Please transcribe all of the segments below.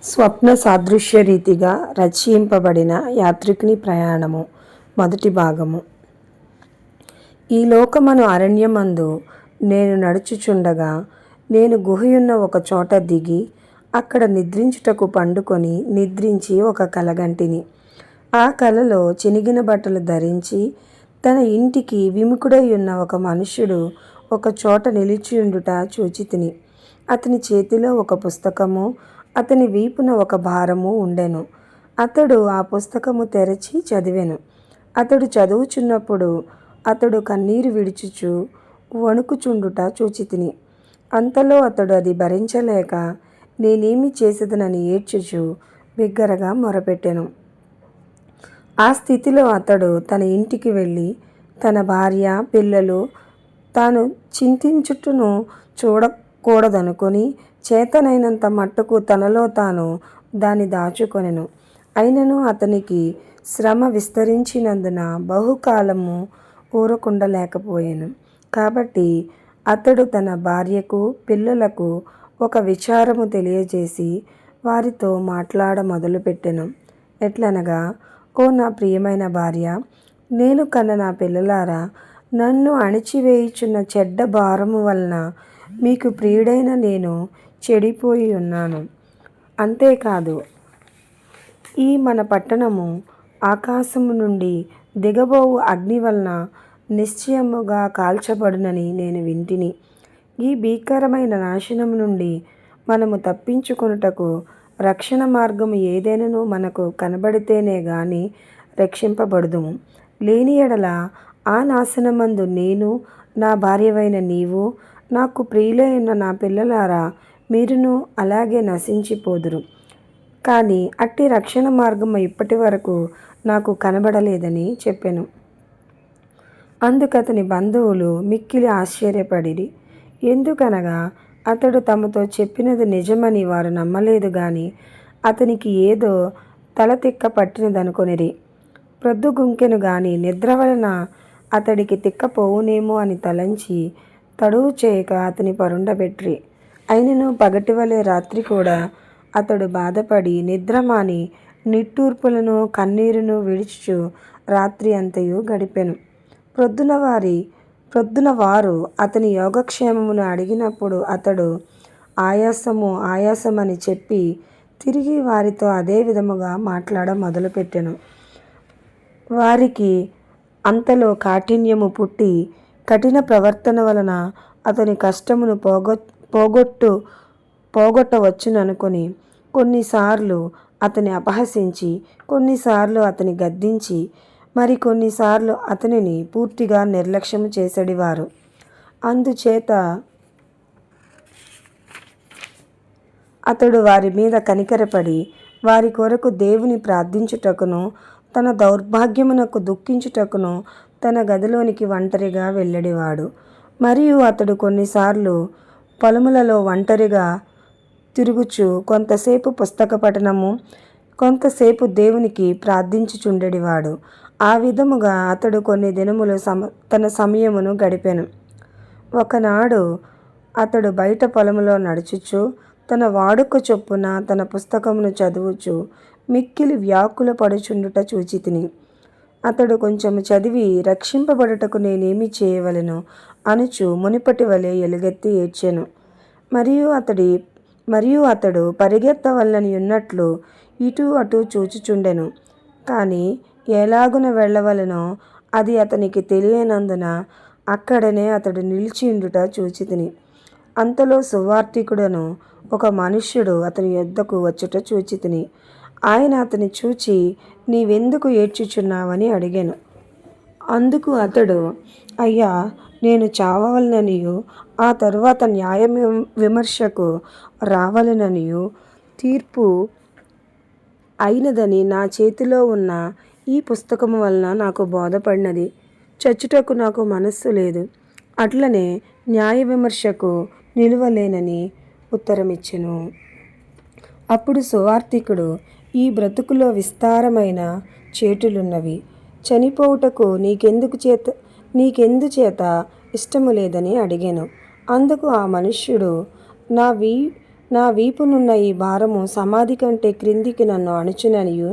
స్వప్న సాదృశ్య రీతిగా రచయింపబడిన యాత్రికుని ప్రయాణము మొదటి భాగము. ఈ లోకమను అరణ్యమందు నేను నడుచుచుండగా నేను గుహయున్న ఒక చోట దిగి అక్కడ నిద్రించుటకు పండుకొని నిద్రించి ఒక కలగంటిని. ఆ కలలో చినిగిన బట్టలు ధరించి తన ఇంటికి విముఖుడై ఉన్న ఒక మనుష్యుడు ఒక చోట నిలిచియుండుట చూచితిని. అతని చేతిలో ఒక పుస్తకము, అతని వీపున ఒక భారము ఉండెను. అతడు ఆ పుస్తకము తెరచి చదివెను. అతడు చదువుచున్నప్పుడు అతడు కన్నీరు విడుచుచు వణుకుచుండుట చూచితిని. అంతలో అతడు అది భరించలేక నేనేమి చేసేదనని ఏడ్చుచు బిగ్గరగా మొరపెట్టెను. ఆ స్థితిలో అతడు తన ఇంటికి వెళ్ళి తన భార్య, పిల్లలు తాను చింతించుటను చూడకూడదనుకొని చేతనైనంత మట్టుకు తనలో తాను దాన్ని దాచుకొనెను. అయినను అతనికి శ్రమ విస్తరించినందున బహుకాలము ఊరకుండలేకపోయాను. కాబట్టి అతడు తన భార్యకు, పిల్లలకు ఒక విచారము తెలియజేసి వారితో మాట్లాడ మొదలుపెట్టెను. ఎట్లనగా, ఓ నా ప్రియమైన భార్య, నేను కన్న నా పిల్లలారా, నన్ను అణిచివేయుచున్న చెడ్డ భారము వలన మీకు ప్రియుడైన నేను చెడిపోయి ఉన్నాను. అంతేకాదు, ఈ మన పట్టణము ఆకాశము నుండి దిగబోవు అగ్ని వలన నిశ్చయముగా కాల్చబడునని నేను వింటిని. ఈ భీకరమైన నాశనము నుండి మనము తప్పించుకొనుటకు రక్షణ మార్గము ఏదైనను మనకు కనబడితేనే గాని రక్షింపబడుదుము. లేని ఎడల ఆ నాశనమందు నేను, నా భార్యవైన నీవు, నాకు ప్రియులైన నా పిల్లలారా మీరును అలాగే నశించిపోదురు. కానీ అట్టి రక్షణ మార్గము ఇప్పటి వరకు నాకు కనబడలేదని చెప్పెను. అందుకతని బంధువులు మిక్కిలి ఆశ్చర్యపడిరి. ఎందుకనగా అతడు తమతో చెప్పినది నిజమని వారు నమ్మలేదు గాని అతనికి ఏదో తలతిక్క పట్టినదనుకొనిరి. ప్రొద్దుగుంకెను గాని నిద్ర వలన అతడికి తిక్కపోవునేమో అని తలంచి తడువు చేయక అతని పరుండబెట్టిరి. అయినను పగటివలే రాత్రి కూడా అతడు బాధపడి నిద్రమాని నిట్టూర్పులను కన్నీరును విడుచుచు రాత్రి అంతయు గడిపెను. ప్రొద్దున వారు అతని యోగక్షేమమును అడిగినప్పుడు అతడు ఆయాసమని చెప్పి తిరిగి వారితో అదే విధముగా మాట్లాడ మొదలుపెట్టెను. వారికి అంతలో కాఠిన్యము పుట్టి కఠిన ప్రవర్తన వలన అతని కష్టమును పోగొట్టవచ్చుననుకొని కొన్నిసార్లు అతని అపహసించి, కొన్నిసార్లు అతని గద్దించి, మరి కొన్నిసార్లు అతనిని పూర్తిగా నిర్లక్ష్యము చేసెడివారు. అందుచేత అతడు వారి మీద కనికరపడి వారి కొరకు దేవుని ప్రార్థించుటకును తన దౌర్భాగ్యమునకు దుఃఖించుటకును తన గదిలోనికి ఒంటరిగా వెళ్ళెడివాడు. మరియు అతడు కొన్నిసార్లు పొలములలో ఒంటరిగా తిరుగుచు కొంతసేపు పుస్తక పఠనము, కొంతసేపు దేవునికి ప్రార్థించుచుండెడివాడు. ఆ విధముగా అతడు కొన్ని దినములు తన సమయమును గడిపెను. ఒకనాడు అతడు బయట పొలములో నడుచుచు తన వాడుక చొప్పున తన పుస్తకమును చదువుచు మిక్కిలి వ్యాకుల పడుచుండుట చూచితిని. అతడు కొంచెము చదివి రక్షింపబడుటకు నేనేమి చేయవలెను అనుచు మునిపటి వలె ఎలుగెత్తి ఏడ్చెను. మరియు అతడు పరిగెత్తవలనని ఉన్నట్లు ఇటు అటు చూచుచుండెను. కానీ ఎలాగున వెళ్ళవలెనో అది అతనికి తెలియనందున అక్కడనే అతడు నిలిచియుండుట చూచితిని. అంతలో సువార్తికుడను ఒక మనుష్యుడు అతని యొద్దకు వచ్చుట చూచితిని. ఆయన అతని చూచి, నీవెందుకు ఏడ్చుచున్నావని అడిగెను. అందుకు అతడు, అయ్యా, నేను చావవలననియు ఆ తరువాత న్యాయ విమర్శకు రావలననియు తీర్పు అయినదని నా చేతిలో ఉన్న ఈ పుస్తకము వలన నాకు బోధపడినది. చచ్చుటకు నాకు మనస్సు లేదు. అట్లనే న్యాయ విమర్శకు నిలువలేనని ఉత్తరమిచ్చెను. అప్పుడు సువార్తికుడు, ఈ బ్రతుకులో విస్తారమైన చేటులున్నవి. చనిపోవుటకు నీకెందుచేత ఇష్టము లేదని అడిగాను. అందుకు ఆ మనుష్యుడు, నా వీపునున్న ఈ భారము సమాధి కంటే క్రిందికి నన్ను అణుచుననియు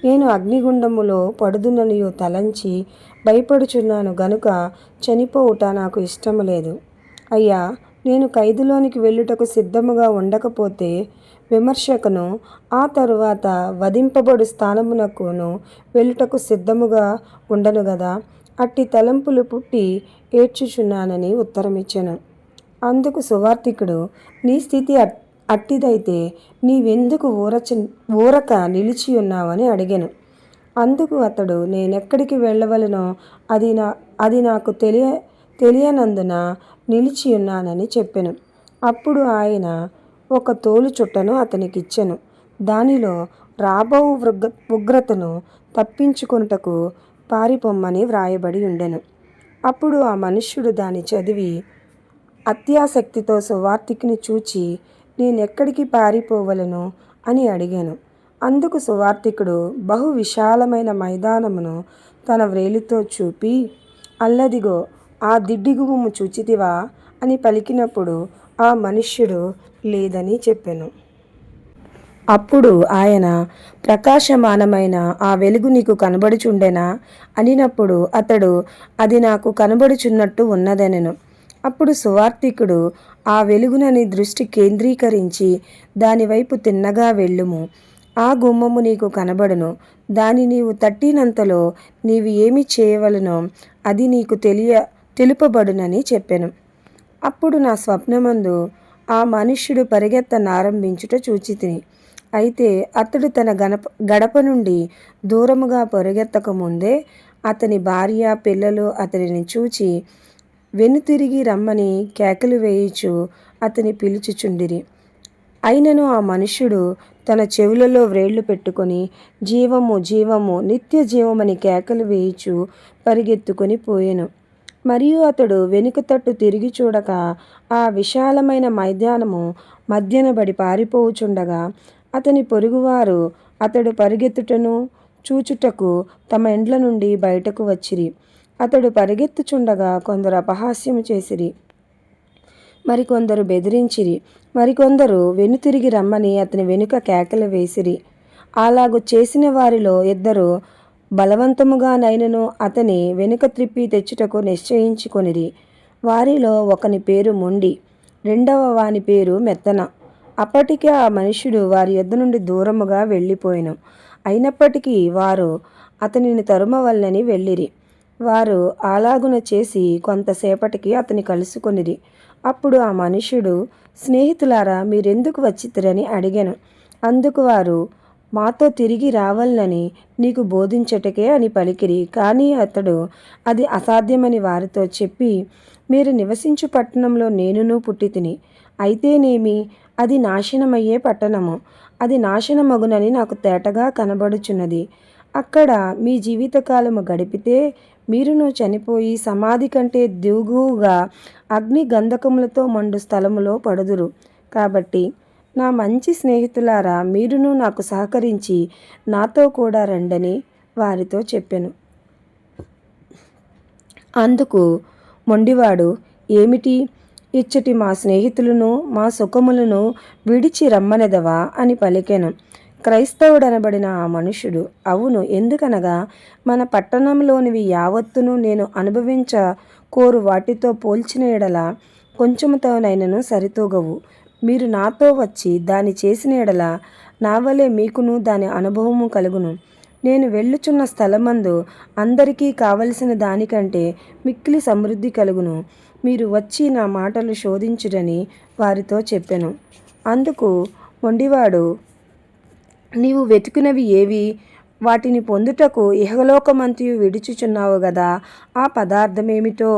నేను అగ్నిగుండములో పడుదుననియు తలంచి భయపడుచున్నాను గనుక చనిపోవుట నాకు ఇష్టము లేదు. అయ్యా, నేను ఖైదులోనికి వెళ్ళుటకు సిద్ధముగా ఉండకపోతే విమర్శకును ఆ తరువాత వధింపబడు స్థానమునకును వెళ్ళుటకు సిద్ధముగా ఉండను గదా. అట్టి తలంపులు పుట్టి ఏడ్చుచున్నానని ఉత్తరమిచ్చెను. అందుకు సువార్తికుడు, నీ స్థితి అట్టిదైతే నీవెందుకు ఊరక నిలిచియున్నావని అడిగెను. అందుకు అతడు, నేనెక్కడికి వెళ్ళవలనో అది నాకు తెలియనందున నిలిచియున్నానని చెప్పెను. అప్పుడు ఆయన ఒక తోలు చుట్టను అతనికిచ్చెను. దానిలో రాబో ఉగ్రతను తప్పించుకొనుటకు పారిపొమ్మని వ్రాయబడి ఉండెను. అప్పుడు ఆ మనుష్యుడు దాన్ని చదివి అత్యాసక్తితో సువార్తికుని చూచి, నేనెక్కడికి పారిపోవలను అని అడిగాను. అందుకు సువార్తికుడు బహు విశాలమైన మైదానమును తన వ్రేలితో చూపి, అల్లదిగో ఆ దిడ్డిగుమ్ము చూచితివా అని పలికినప్పుడు ఆ మనుష్యుడు లేదని చెప్పెను. అప్పుడు ఆయన, ప్రకాశమానమైన ఆ వెలుగు నీకు కనబడుచుండెనా అనినప్పుడు అతడు, అది నాకు కనబడుచున్నట్టు ఉన్నదనెను. అప్పుడు సువార్తికుడు, ఆ వెలుగునని దృష్టి కేంద్రీకరించి దానివైపు తిన్నగా వెళ్ళుము. ఆ గుమ్మము నీకు కనబడును. దాని నీవు తట్టినంతలో నీవు ఏమి చేయవలనో అది నీకు తెలుపబడునని చెప్పెను. అప్పుడు నా స్వప్నమందు ఆ మనుష్యుడు పరిగెత్తనారంభించుట చూచితిని. అయితే అతడు తన గడప నుండి దూరముగా పరిగెత్తక ముందే అతని భార్య పిల్లలు అతడిని చూచి వెనుతిరిగి రమ్మని కేకలు వేయుచు అతని పిలుచుచుండిరి. అయినను ఆ మనుష్యుడు తన చెవులలో వ్రేళ్లు పెట్టుకొని, జీవము జీవము నిత్య జీవమని కేకలు వేయుచు పరిగెత్తుకొని పోయెను. మరియు అతడు వెనుక తట్టు తిరిగి చూడక ఆ విశాలమైన మైదానము మధ్యనబడి పారిపోవుచుండగా అతని పొరుగువారు అతడు పరిగెత్తుటను చూచుటకు తమ ఇండ్ల నుండి బయటకు వచ్చిరి. అతడు పరిగెత్తుచుండగా కొందరు అపహాస్యము చేసిరి, మరికొందరు బెదిరించిరి, మరికొందరు వెనుతిరిగి రమ్మని అతని వెనుక కేకలు వేసిరి. అలాగు చేసిన వారిలో ఇద్దరు బలవంతముగానైనను అతని వెనుక త్రిప్పి తెచ్చుటకు నిశ్చయించుకొనిరి. వారిలో ఒకని పేరు మొండి, రెండవ వాని పేరు మెత్తన. అప్పటికే ఆ మనుష్యుడు వారి యొద్ద నుండి దూరముగా వెళ్ళిపోయెను. అయినప్పటికీ వారు అతనిని తరుమవలెనని వెళ్ళిరి. వారు అలాగున చేసి కొంతసేపటికి అతని కలుసుకొనిరి. అప్పుడు ఆ మనుష్యుడు, స్నేహితులారా, మీరెందుకు వచ్చితిరని అడిగాను. అందుకు వారు, మాతో తిరిగి రావాలని నీకు బోధించటకే అని పలికిరి. కానీ అతడు అది అసాధ్యమని వారితో చెప్పి, మీరు నివసించు పట్టణంలో నేనును పుట్టితిని. అయితేనేమి, అది నాశనమయ్యే పట్టణము. అది నాశనమగునని నాకు తేటగా కనబడుచున్నది. అక్కడ మీ జీవితకాలము గడిపితే మీరును చనిపోయి సమాధి కంటే దిగువగా అగ్ని గంధకములతో మండు స్థలములో పడుదురు. కాబట్టి నా మంచి స్నేహితులారా, మీరును నాకు సహకరించి నాతో కూడా రండని వారితో చెప్పెను. అందుకు మొండివాడు, ఏమిటి, ఇచ్చటి మా స్నేహితులను మా సుఖములను విడిచి రమ్మనెదవా అని పలికెను. క్రైస్తవుడనబడిన ఆ మనుష్యుడు, అవును, ఎందుకనగా మన పట్టణంలోనివి యావత్తును నేను అనుభవించ కోరు వాటితో పోల్చిన ఎడల కొంచెముతోనైనను సరితూగవు. మీరు నాతో వచ్చి దాని చేసిన ఎడల నా వలె మీకును దాని అనుభవము కలుగును. నేను వెళ్ళుచున్న స్థలమందు అందరికీ కావలసిన దానికంటే మిక్కిలి సమృద్ధి కలుగును. మీరు వచ్చి నా మాటలు శోధించురని వారితో చెప్పెను. అందుకు మొండివాడు, నీవు వెతుకునవి ఏవి? వాటిని పొందుటకు ఇహలోకమంతయు విడుచుచున్నావు గదా, ఆ పదార్థమేమిటో?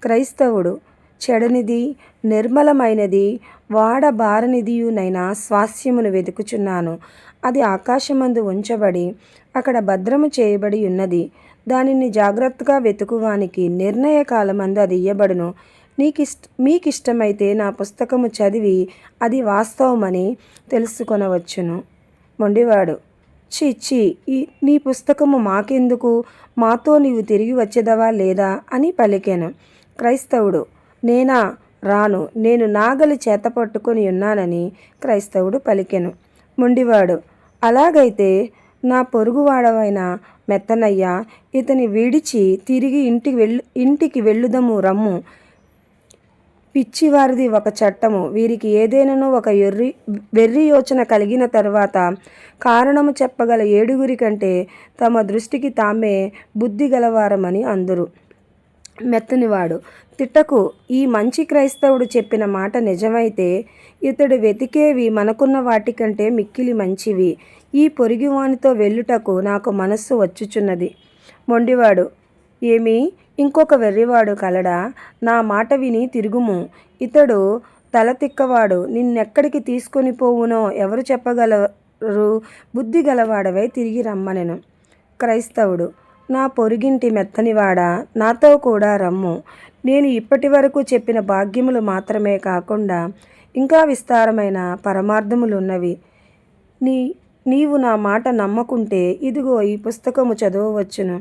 క్రైస్తవుడు, చెడనిది, నిర్మలమైనది, వాడబారనిదియునైన స్వాస్యమును వెతుకుచున్నాను. అది ఆకాశమందు ఉంచబడి అక్కడ భద్రము చేయబడి ఉన్నది. దానిని జాగ్రత్తగా వెతుకువానికి నిర్ణయ కాలమందు అది ఇయ్యబడును. మీకిష్టమైతే నా పుస్తకము చదివి అది వాస్తవమని తెలుసుకొనవచ్చును. మొండివాడు, ఛీ, నీ పుస్తకము మాకెందుకు? మాతో నీవు తిరిగి వచ్చేదవా లేదా అని పలికెను. క్రైస్తవుడు, నేనా? రాను, నేను నాగలి చేత పట్టుకొని ఉన్నానని క్రైస్తవుడు పలికెను. మొండివాడు, అలాగైతే నా పొరుగువాడవైన మెత్తనయ్య, ఇతని విడిచి తిరిగి ఇంటికి వెళ్ళుదము రమ్ము. పిచ్చివారిది ఒక చట్టము, వీరికి ఏదైనాను ఒక వెర్రి యోచన కలిగిన తరువాత కారణము చెప్పగల 7 కంటే తమ దృష్టికి తామే బుద్ధి గలవారమని అందురు. మెత్తనివాడు, తిట్టకు, ఈ మంచి క్రైస్తవుడు చెప్పిన మాట నిజమైతే ఇతడు వెతికేవి మనకున్న వాటికంటే మిక్కిలి మంచివి. ఈ పొరుగువానితో వెళ్ళుటకు నాకు మనస్సు వచ్చుచున్నది. మొండివాడు, ఏమి, ఇంకొక వెర్రివాడు కలడా? నా మాట విని తిరుగుము. ఇతడు తలతిక్కవాడు, నిన్నెక్కడికి తీసుకొని పోవునో ఎవరు చెప్పగలరు? బుద్ధి గలవాడవై తిరిగి రమ్మనెను. క్రైస్తవుడు, నా పొరుగింటి మెత్తనివాడా, నాతో కూడా రమ్ము. నేను ఇప్పటి వరకు చెప్పిన భాగ్యములు మాత్రమే కాకుండా ఇంకా విస్తారమైన పరమార్థములున్నవి. నీవు నా మాట నమ్మకుంటే ఇదిగో ఈ పుస్తకము చదవవచ్చును.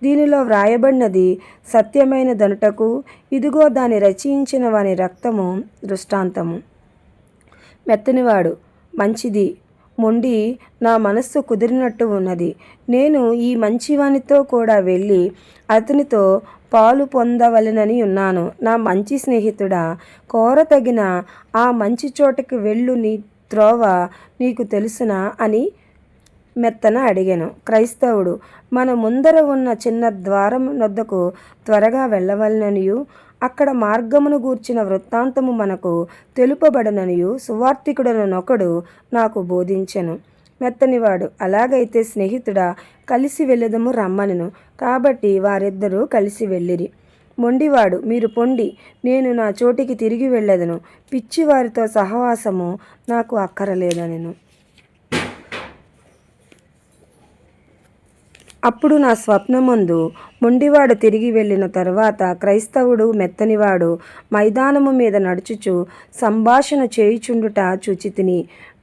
దీనిలో వ్రాయబడినది సత్యమైన దనుటకు ఇదిగో దాన్ని రచించిన వాని రక్తము దృష్టాంతము. మెత్తనివాడు, మంచిది. మొండి, నా మనస్సు కుదిరినట్టు ఉన్నది. నేను ఈ మంచివానితో కూడా వెళ్ళి అతనితో పాలు పొందవలెనని ఉన్నాను. నా మంచి స్నేహితుడా, కోరతగిన ఆ మంచి చోటకి వెళ్ళు, నీ త్రోవ నీకు తెలుసునా అని మెత్తన అడిగాను. క్రైస్తవుడు, మన ముందర ఉన్న చిన్న ద్వారం వద్దకు త్వరగా వెళ్ళవలననియు అక్కడ మార్గమును గూర్చిన వృత్తాంతము మనకు తెలుపబడననియు సువార్తికుడనొకడు నాకు బోధించెను. మెత్తనివాడు, అలాగైతే స్నేహితుడా, కలిసి వెళ్ళదము రమ్మనెను. కాబట్టి వారిద్దరూ కలిసి వెళ్ళిరి. మొండివాడు, మీరు పొండి, నేను నా చోటికి తిరిగి వెళ్ళెదను. పిచ్చివారితో సహవాసము నాకు అక్కరలేదనెను. అప్పుడు నా స్వప్నమందు మొండివాడు తిరిగి వెళ్ళిన తరువాత క్రైస్తవుడు మెత్తనివాడు మైదానము మీద నడుచుచు సంభాషణ చేయుచుండుట చూచితిని.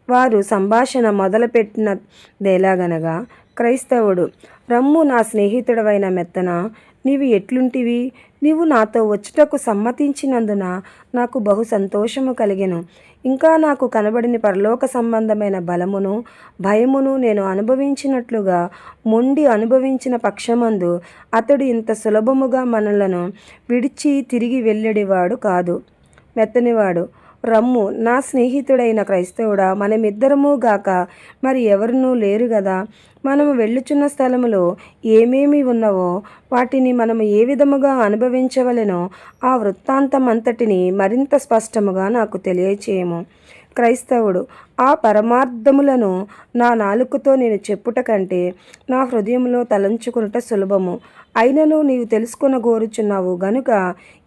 వారు సంభాషణ మొదలుపెట్టినదేలాగనగా, క్రైస్తవుడు, రమ్ము నా స్నేహితుడవైన మెత్తన, నీవు ఎట్లుంటివి? నీవు నాతో వచ్చుటకు సమ్మతించినందున నాకు బహు సంతోషము కలిగెను. ఇంకా నాకు కనబడిన పరలోక సంబంధమైన బలమును భయమును నేను అనుభవించినట్లుగా మొండి అనుభవించిన పక్షమందు అతడు ఇంత సులభముగా మనలను విడిచి తిరిగి వెళ్ళేవాడు కాదు. మెత్తనివాడు, రమ్ము నా స్నేహితుడైన క్రైస్తవుడా, మనమిద్దరము గాక మరి ఎవరునూ లేరు గదా. మనము వెళ్ళుచున్న స్థలములో ఏమేమి ఉన్నవో వాటిని మనము ఏ విధముగా అనుభవించవలెనో ఆ వృత్తాంతమంతటిని మరింత స్పష్టముగా నాకు తెలియచేయము. క్రైస్తవుడు, ఆ పరమార్థములను నా నాలుకతో నేను చెప్పుట కంటే నా హృదయంలో తలంచుకునుట సులభము. అయినను నీవు తెలుసుకొనగోరుచున్నావు గనుక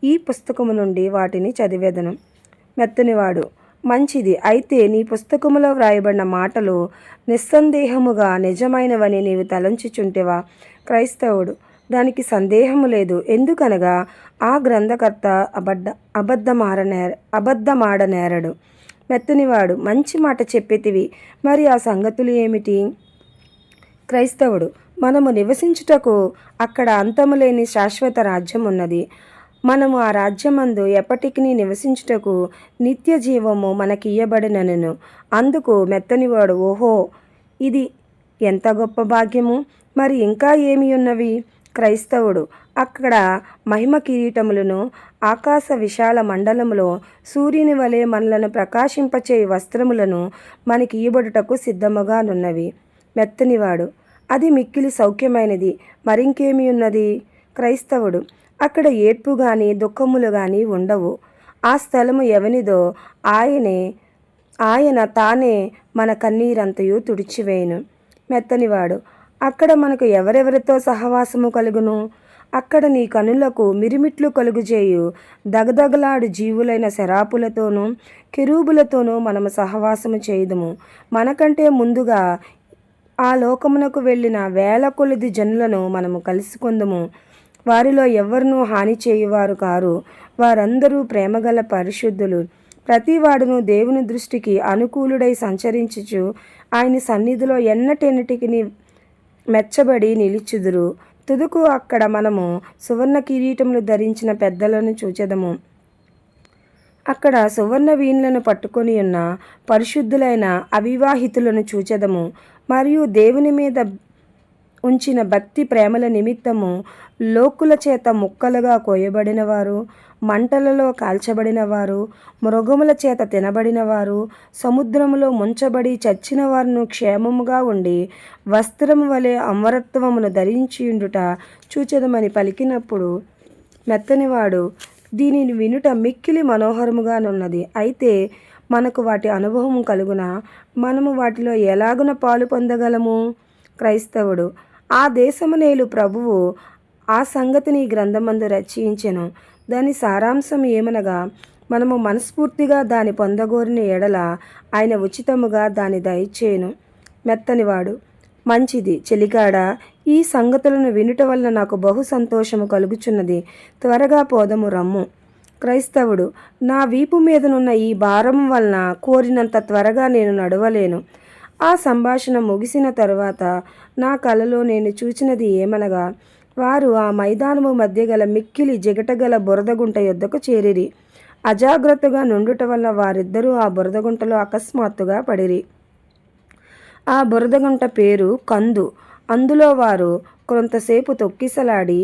ఈ పుస్తకము నుండి వాటిని చదివేదను. మెత్తనివాడు, మంచిది. అయితే నీ పుస్తకములో వ్రాయబడిన మాటలు నిస్సందేహముగా నిజమైనవని నీవు తలంచుచుంటేవా? క్రైస్తవుడు, దానికి సందేహము లేదు. ఎందుకనగా ఆ గ్రంథకర్త అబద్ధమాడనేరడు. మెత్తనివాడు, మంచి మాట చెప్పేతివి. మరి ఆ సంగతులు ఏమిటి? క్రైస్తవుడు, మనము నివసించుటకు అక్కడ అంతములేని శాశ్వత రాజ్యం ఉన్నది. మనము ఆ రాజ్యమందు ఎప్పటికీ నివసించుటకు నిత్య జీవము మనకియ్యబడినను. అందుకు మెత్తనివాడు, ఓహో, ఇది ఎంత గొప్ప భాగ్యము! మరి ఇంకా ఏమి ఉన్నవి? క్రైస్తవుడు, అక్కడ మహిమ కిరీటములను, ఆకాశ విశాల మండలములో సూర్యుని వలె మనలను ప్రకాశింపచేయి వస్త్రములను మనకియ్యబడుటకు సిద్ధముగానున్నవి. మెత్తనివాడు, అది మిక్కిలి సౌఖ్యమైనది. మరింకేమి ఉన్నది? క్రైస్తవుడు, అక్కడ ఏడ్పు గాని దుఃఖములు గాని ఉండవు. ఆ స్థలము ఎవనిదో ఆయన తానే మన కన్నీరంతయు తుడిచివేయును. మెత్తనివాడు, అక్కడ మనకు ఎవరెవరితో సహవాసము కలుగును? అక్కడ నీ కనులకు మిరిమిట్లు కలుగుజేయు దగదగలాడు జీవులైన శరాపులతోనూ కెరూబులతోనూ మనము సహవాసము చేయుదుము. మనకంటే ముందుగా ఆ లోకమునకు వెళ్ళిన వేల కొలది జనులను మనము కలుసుకొందుము. వారిలో ఎవ్వరునూ హాని చేయువారు కారు. వారందరూ ప్రేమగల పరిశుద్ధులు. ప్రతివాడును దేవుని దృష్టికి అనుకూలుడై సంచరించుచు ఆయన సన్నిధిలో ఎన్నటెన్నటికి మెచ్చబడి నిలిచుదురు. తుదకు అక్కడ మనము సువర్ణ కిరీటములు ధరించిన పెద్దలను చూచెదము. అక్కడ సువర్ణ వీణులను పట్టుకొని ఉన్న పరిశుద్ధులైన అవివాహితులను చూచెదము. మరియు దేవుని మీద ఉంచిన భక్తి ప్రేమల నిమిత్తము లోకుల చేత ముక్కలుగా కోయబడినవారు, మంటలలో కాల్చబడినవారు, మృగముల చేత తినబడినవారు, సముద్రములో ముంచబడి చచ్చిన వారును క్షేమముగా ఉండి వస్త్రము వలె అమరత్వమును ధరించియుండుట చూచెదమని పలికినప్పుడు మెత్తనివాడు, దీనిని వినుట మిక్కిలి మనోహరముగానున్నది. అయితే మనకు వాటి అనుభవం కలుగునా? మనము వాటిలో ఎలాగున పాలు పొందగలము? క్రైస్తవుడు, ఆ దేశమునేలు ప్రభువు ఆ సంగతిని ఈ గ్రంథమందు రచించెను. దాని సారాంశం ఏమనగా, మనము మనస్ఫూర్తిగా దాని పొందగోరిన ఎడల ఆయన ఉచితముగా దాని దయచేయును. మెత్తనివాడు, మంచిది చెలికాడా, ఈ సంగతులను వినుట వల్ల నాకు బహు సంతోషము కలుగుచున్నది. త్వరగా పోదము రమ్ము. క్రైస్తవుడు, నా వీపు మీదనున్న ఈ భారం వలన కోరినంత త్వరగా నేను నడవలేను. ఆ సంభాషణ ముగిసిన తరువాత నా కలలో నేను చూచినది ఏమనగా, వారు ఆ మైదానము మధ్య గల మిక్కిలి జిగటగల బురదగుంట యొద్దకు చేరిరి. అజాగ్రత్తగా నుండుట వల్ల వారిద్దరూ ఆ బురదగుంటలో అకస్మాత్తుగా పడిరి. ఆ బురదగుంట పేరు కందు. అందులో వారు కొంతసేపు తొక్కిసలాడి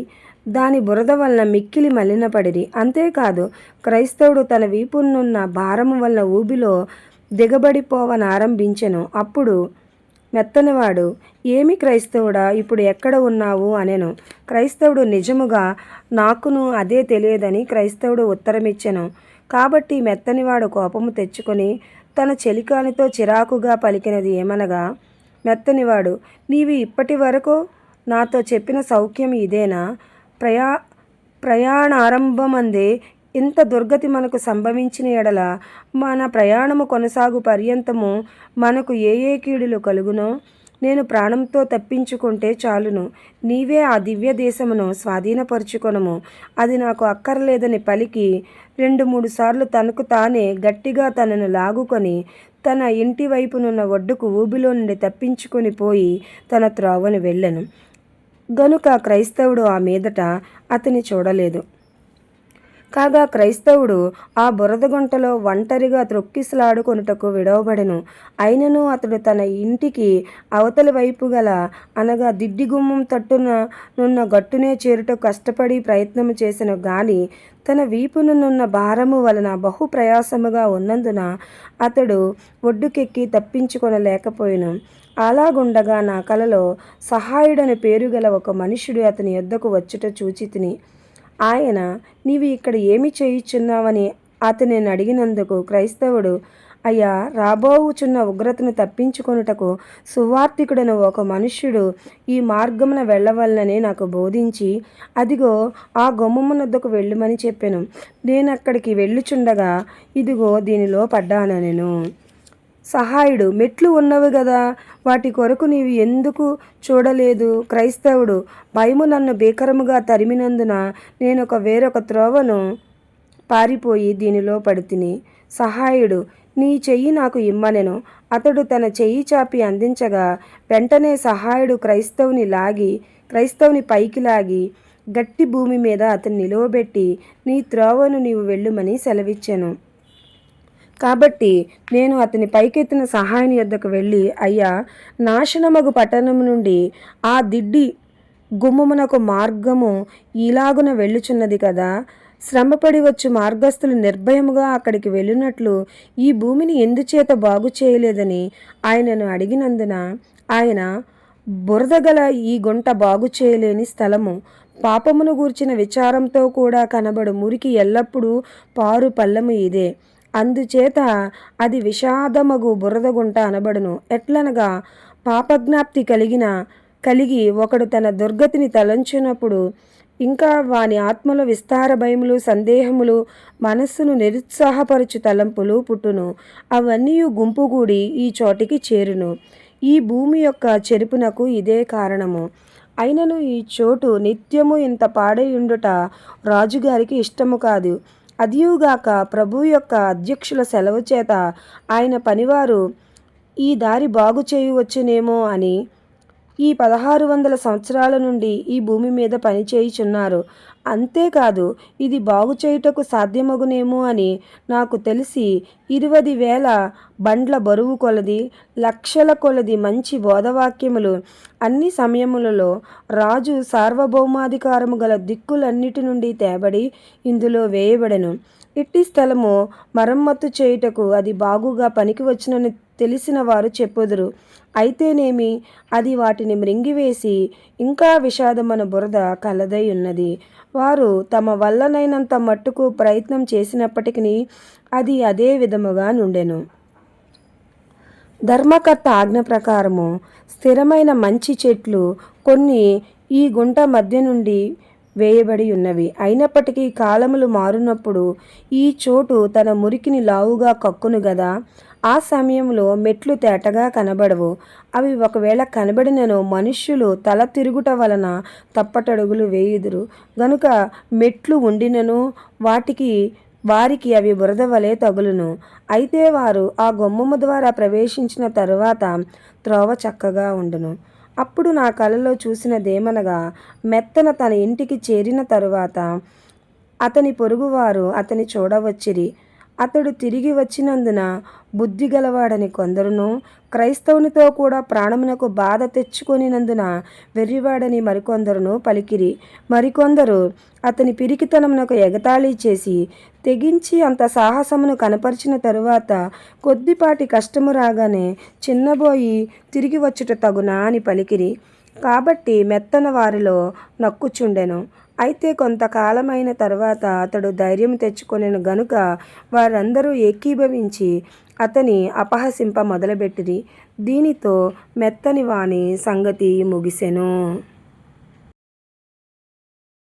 దాని బురద వలన మిక్కిలి మలినపడిరి. అంతేకాదు, క్రైస్తవుడు తన వీపునున్న భారము వలన ఊబిలో దిగబడిపోవనారంభించెను. అప్పుడు మెత్తనివాడు, ఏమి క్రైస్తవుడా, ఇప్పుడు ఎక్కడ ఉన్నావు అనెను. క్రైస్తవుడు, నిజముగా నాకును అదే తెలియదని క్రైస్తవుడు ఉత్తరమిచ్చెను. కాబట్టి మెత్తనివాడు కోపము తెచ్చుకొని తన చెలికానితో చిరాకుగా పలికినది ఏమనగా, మెత్తనివాడు, నీవు ఇప్పటి వరకు నాతో చెప్పిన సౌఖ్యం ఇదేనా? ప్రయాణారంభమందే ఇంత దుర్గతి మనకు సంభవించిన ఎడల మన ప్రయాణము కొనసాగు పర్యంతము మనకు ఏ కీడులు కలుగునో నేను ప్రాణంతో తప్పించుకుంటే చాలును. నీవే ఆ దివ్య దేశమును స్వాధీనపరుచుకొనము. అది నాకు అక్కర్లేదని పలికి 2-3 సార్లు తనకు తానే గట్టిగా తనను లాగుకొని తన ఇంటి వైపునున్న ఒడ్డుకు ఊబిలో నుండి తప్పించుకొని పోయి తన త్రోవను వెళ్ళెను. గనుక క్రైస్తవుడు ఆ మీదట అతని చూడలేదు. కాగా క్రైస్తవుడు ఆ బురదగుంటలో ఒంటరిగా త్రొక్కిసలాడుకొనుటకు విడవబడెను. అయినను అతడు తన ఇంటికి అవతలి వైపు గల అనగా దిడ్డిగుమ్మం తట్టున నున్న గట్టునే చేరుటకు కష్టపడి ప్రయత్నము చేసెను గాని తన వీపునున్న భారము వలన బహు ప్రయాసముగా ఉన్నందున అతడు ఒడ్డుకెక్కి తప్పించుకొనలేకపోయెను. అలాగుండగా నా కలలో సహాయుడని పేరుగల ఒక మనుష్యుడు అతని యొద్దకు వచ్చుట చూచితిని. ఆయన, నీవు ఇక్కడ ఏమి చేయుచున్నావని అతనిని అడిగినందుకు క్రైస్తవుడు, అయ్యా, రాబోవుచున్న ఉగ్రతను తప్పించుకొనుటకు సువార్తికుడను ఒక మనుష్యుడు ఈ మార్గమున వెళ్ళవలనని నాకు బోధించి, అదిగో ఆ గుమ్మమునొద్దకు వెళ్ళుమని చెప్పెను. నేను అక్కడికి వెళ్ళుచుండగా ఇదిగో దీనిలో పడ్డానెను. సహాయుడు, మెట్లు ఉన్నవి గదా, వాటి కొరకు నీవు ఎందుకు చూడలేదు? క్రైస్తవుడు, భయము నన్ను భీకరముగా తరిమినందున నేను వేరొక త్రోవను పారిపోయి దీనిలో పడితిని. సహాయుడు, నీ చెయ్యి నాకు ఇమ్మనెను. అతడు తన చెయ్యి చాపి అందించగా వెంటనే సహాయుడు క్రైస్తవుని పైకి లాగి గట్టి భూమి మీద అతన్ని నిలువబెట్టి, నీ త్రోవను నీవు వెళ్ళుమని సెలవిచ్చెను. కాబట్టి నేను అతని పైకెత్తిన సహాయుని యొద్దకు వెళ్ళి, అయ్యా, నాశనమగు పట్టణము నుండి ఆ దిడ్డి గుమ్మమునకు మార్గము ఇలాగున వెళ్ళుచున్నది కదా, శ్రమపడి వచ్చు మార్గస్థులు నిర్భయముగా అక్కడికి వెళ్ళినట్లు ఈ భూమిని ఎందుచేత బాగు చేయలేదని ఆయనను అడిగినందున ఆయన, బురదగల ఈ గుంట బాగు చేయలేని స్థలము, పాపమును గూర్చిన విచారంతో కూడా కనబడు మురికి ఎల్లప్పుడూ పారు పల్లము ఇదే. అందుచేత అది విషాదమగు బురదగుంట అనబడును. ఎట్లనగా పాపజ్ఞాప్తి కలిగి ఒకడు తన దుర్గతిని తలంచినప్పుడు ఇంకా వాని ఆత్మలో విస్తార భయములు, సందేహములు, మనస్సును నిరుత్సాహపరచు తలంపులు పుట్టును. అవన్నీ గుంపుగూడి ఈ చోటికి చేరును. ఈ భూమి యొక్క చెరుపునకు ఇదే కారణము. అయినను ఈ చోటు నిత్యము ఇంత పాడైయుండుట రాజుగారికి ఇష్టము కాదు. అదియుగాక ప్రభువు యొక్క అధ్యక్షుల సెలవు చేత ఆయన పనివారు ఈ దారి బాగు చేయవచ్చునేమో అని ఈ 1600 సంవత్సరాల నుండి ఈ భూమి మీద పనిచేయుచున్నారు. అంతేకాదు ఇది బాగు చేయుటకు సాధ్యమగునేమో అని నాకు తెలిసి 20,000 బండ్ల బరువు కొలది, లక్షల కొలది మంచి బోధవాక్యములు అన్ని సమయములలో రాజు సార్వభౌమాధికారము గల దిక్కులన్నిటి నుండి తేబడి ఇందులో వేయబడెను. ఇట్టి స్థలము మరమ్మత్తు చేయుటకు అది బాగుగా పనికి వచ్చునని తెలిసిన వారు చెప్పుదురు. అయితేనేమి అది వాటిని మ్రింగివేసి ఇంకా విషాదమన బురద కలదై ఉన్నది. వారు తమ వల్లనైనంత మట్టుకు ప్రయత్నం చేసినప్పటికీ అది అదే విధముగా నుండెను. ధర్మకర్త ఆజ్ఞ ప్రకారము స్థిరమైన మంచి చెట్లు కొన్ని ఈ గుంట మధ్య నుండి వేయబడి ఉన్నవి. అయినప్పటికీ కాలములు మారునప్పుడు ఈ చోటు తన మురికిని లావుగా కక్కును గదా. ఆ సమయంలో మెట్లు తేటగా కనబడవు. అవి ఒకవేళ కనబడినను మనుష్యులు తల తిరుగుట వలన తప్పటడుగులు వేయుదురు గనుక మెట్లు ఉండినను వారికి అవి బురద వలె తగులును. అయితే వారు ఆ గుమ్మము ద్వారా ప్రవేశించిన తరువాత త్రోవ చక్కగా ఉండును. అప్పుడు నా కలలో చూసినదేమనగా, మెత్తన తన ఇంటికి చేరిన తరువాత అతని పొరుగువారు అతని చూడవచ్చిరి. అతడు తిరిగి వచ్చినందున బుద్ధి గలవాడని కొందరును, క్రైస్తవునితో కూడా ప్రాణమునకు బాధ తెచ్చుకొనినందున వెర్రివాడని మరికొందరును పలికిరి. మరికొందరు అతని పిరికితనమునకు ఎగతాళి చేసి తెగించి అంత సాహసమును కనపరిచిన తరువాత కొద్దిపాటి కష్టము రాగానే చిన్నబోయి తిరిగి వచ్చుట తగునా అని పలికిరి. కాబట్టి మెత్తన వారిలో నక్కుచుండెను. అయితే కొంతకాలమైన తర్వాత అతడు ధైర్యం తెచ్చుకొనెను గనుక వారందరూ ఏకీభవించి అతని అపహసింప మొదలుపెట్టిరి. దీనితో మెత్తని వాని సంగతి ముగిసెను.